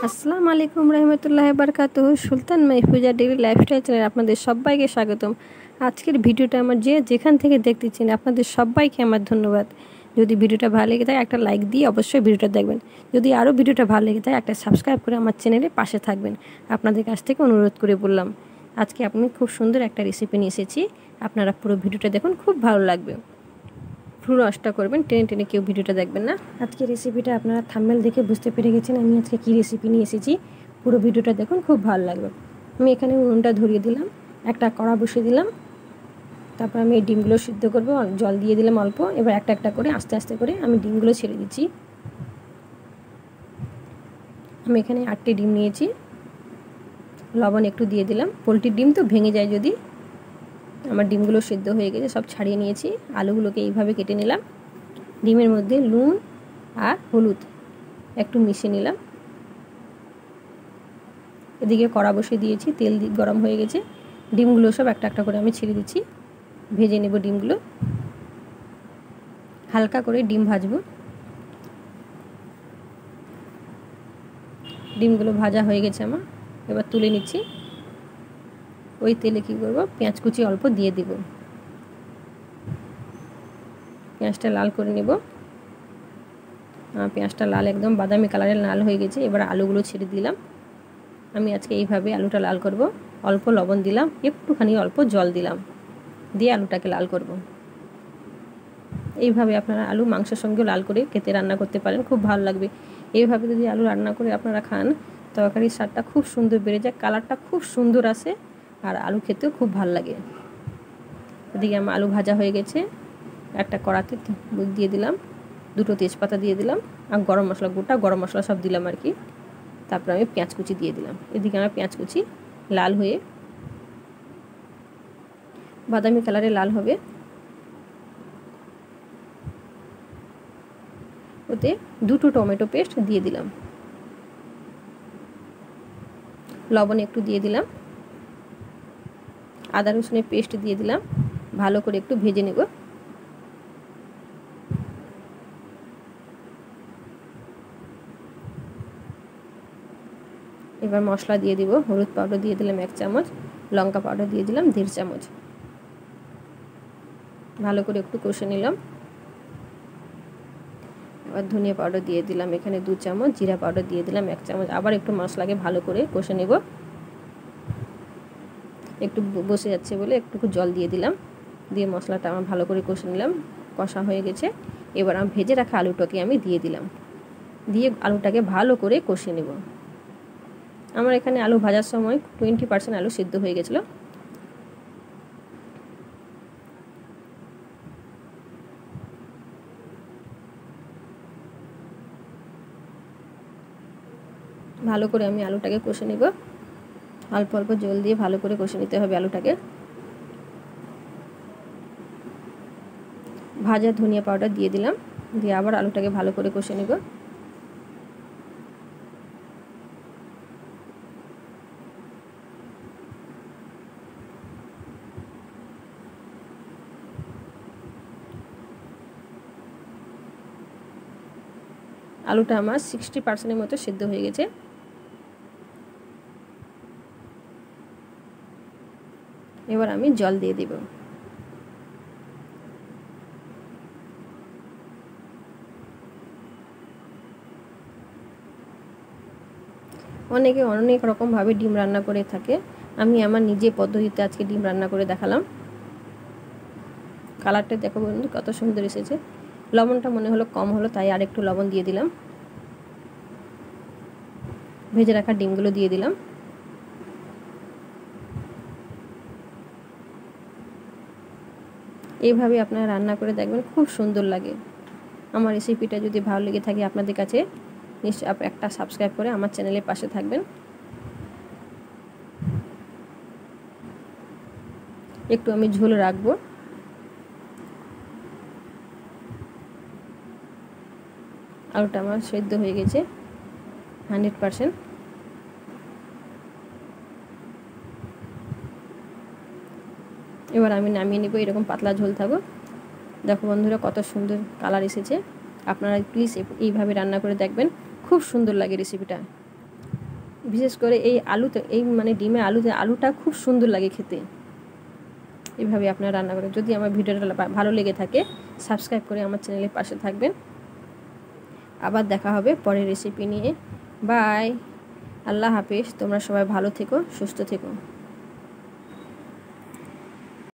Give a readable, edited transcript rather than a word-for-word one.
আসসালামু আলাইকুম রহমতুল্লাহি বারাকাতুহু। সুলতান মাহফুজা ডেইলি লাইফস্টাইল চ্যানেলে আপনাদের সবাইকে স্বাগতম। আজকের ভিডিওটা আমার যেখান থেকে দেখতেছেন আপনাদের সবাইকে আমার ধন্যবাদ। যদি ভিডিওটা ভালো লেগে থাকে একটা লাইক দিয়ে অবশ্যই ভিডিওটা দেখবেন। যদি আরও ভিডিওটা ভালো লেগে থাকে একটা সাবস্ক্রাইব করে আমার চ্যানেলে পাশে থাকবেন। আপনাদের কাছ থেকে অনুরোধ করে বললাম। আজকে আমি খুব সুন্দর একটা রেসিপি নিয়ে এসেছি, আপনারা পুরো ভিডিওটা দেখুন, খুব ভালো লাগবে। পুরো নষ্ট করবেন, টেনে টেনে কেউ ভিডিওটা দেখবেন না। আজকে রেসিপিটা আপনারা থাম্বনেল দেখে বুঝতে পেরে গেছেন আমি আজকে কী রেসিপি নিয়ে এসেছি। পুরো ভিডিওটা দেখুন, খুব ভালো লাগবে। আমি এখানে উনুনটা ধরিয়ে দিলাম, একটা কড়া বসিয়ে দিলাম, তারপর আমি এই ডিমগুলো সিদ্ধ করবো, জল দিয়ে দিলাম অল্প। এবার একটা একটা করে আস্তে আস্তে করে আমি ডিমগুলো ছেড়ে দিচ্ছি। আমি এখানে 8টি ডিম নিয়েছি, লবণ একটু দিয়ে দিলাম। পোলট্রির ডিম তো ভেঙে যায় যদি। আমার ডিমগুলো সিদ্ধ হয়ে গেছে, সব ছাড়িয়ে নিয়েছি। আলুগুলোকে এইভাবে কেটে নিলাম। ডিমের মধ্যে নুন আর হলুদ একটু মিশিয়ে নিলাম। এদিকে কড়া বসিয়ে দিয়েছি, তেল গরম হয়ে গেছে। ডিমগুলো সব একটা একটা করে আমি ছেড়ে দিচ্ছি, ভেজে নেব ডিমগুলো। হালকা করে ডিম ভাজবো। ডিমগুলো ভাজা হয়ে গেছে আমার, এবার তুলে নিচ্ছি। ওই তেলে কী করবো, পেঁয়াজ কুচি অল্প দিয়ে দেব। পেঁয়াজটা লাল করে নেব। পেঁয়াজটা লাল, একদম বাদামি কালারের লাল হয়ে গেছে। এবার আলুগুলো ছেড়ে দিলাম। আমি আজকে এইভাবে আলুটা লাল করব। অল্প লবণ দিলাম, একটুখানি অল্প জল দিলাম, দিয়ে আলুটাকে লাল করব। এইভাবে আপনারা আলু মাংসের সঙ্গেও লাল করে খেতে রান্না করতে পারেন, খুব ভালো লাগবে। এইভাবে যদি আলু রান্না করে আপনারা খান, তরকারির স্বাদটা খুব সুন্দর বেড়ে যায়, কালারটা খুব সুন্দর আসে, আর আলু খেতেও খুব ভালো লাগে। এদিকে আমার আলু ভাজা হয়ে গেছে। একটা কড়াতে দিয়ে দিলাম, 2টো তেজপাতা দিয়ে দিলাম, আর গরম মশলা, গোটা গরম মশলা সব দিলাম আর কি। তারপর আমি পেঁয়াজ কুচি দিয়ে দিলাম। এদিকে আমার পেঁয়াজ কুচি লাল হয়ে বাদামি কালারে লাল হবে। ওতে 2টো টমেটো পেস্ট দিয়ে দিলাম, লবণ একটু দিয়ে দিলাম, আদা রসুনের পেস্ট দিয়ে দিলাম। ভালো করে একটু ভেজে নেব। এবার মশলা দিয়ে দিব। হলুদ পাউডার দিয়ে দিলাম 1 চামচ, লঙ্কা পাউডার দিয়ে দিলাম 1.5 চামচ। ভালো করে একটু কষে নিলাম। এবার ধনিয়া পাউডার দিয়ে দিলাম এখানে 2 চামচ, জিরা পাউডার দিয়ে দিলাম 1 চামচ। আবার একটু মশলাকে ভালো করে কষে নেব। একটু বসে যাচ্ছে বলে একটু জল দিয়ে দিলাম, দিয়ে মশলাটা আমার ভালো করে কষে নিলাম। কষা হয়ে গেছে। এবার আমি ভেজে রাখা আলুটাকে আমি দিয়ে দিলাম, দিয়ে আলুটাকে ভালো করে কষে নেব। আমার এখানে আলু ভাজার সময় 20% আলু সিদ্ধ হয়ে গেছিলো। ভালো করে আমি আলুটাকে কষে নেব। অল্প অল্প জল দিয়ে ভালো করে কষে নিতে হবে আলুটাকে। ভাজা ধনিয়া পাউডার দিয়ে দিলাম, দিয়ে আবার আলুটাকে ভালো করে কষে নেব। আলুটা আমার 60%-এর মতো সিদ্ধ হয়ে গেছে। এবার আমি জল দিয়ে দেব। অনেকে অনেক রকমভাবে ডিম রান্না করে থাকে, আমি আমার নিজে পদ্ধতিতে আজকে ডিম রান্না করে দেখালাম। কালারটা দেখো বন্ধু কত সুন্দর এসেছে। লবণটা মনে হলো কম হলো, তাই আর একটু লবণ দিয়ে দিলাম। ভেজে রাখা ডিমগুলো দিয়ে দিলাম। এইভাবে আপনারা রান্না করে দেখবেন, খুব সুন্দর লাগে। আমার রেসিপিটা যদি ভালো লেগে থাকে আপনাদের কাছে, নিশ্চয়ই একটা সাবস্ক্রাইব করে আমার চ্যানেলের পাশে থাকবেন। একটু আমি ঝোল রাখবো। আলুটা আমার সেদ্ধ হয়ে গেছে 100%। এবার আমি নামিয়ে নেব, এরকম পাতলা ঝোল থাকো। দেখো বন্ধুরা কত সুন্দর কালার এসেছে। আপনারা প্লিজ এইভাবে রান্না করে দেখবেন, খুব সুন্দর লাগে রেসিপিটা। বিশেষ করে এই আলুতে, এই মানে ডিমে আলুতে, আলুটা খুব সুন্দর লাগে খেতে। এভাবে আপনারা রান্না করেন। যদি আমার ভিডিওটা ভালো লেগে থাকে সাবস্ক্রাইব করে আমার চ্যানেলের পাশে থাকবেন। আবার দেখা হবে পরের রেসিপি নিয়ে। বাই, আল্লাহ হাফেজ। তোমরা সবাই ভালো থেকো, সুস্থ থেকো।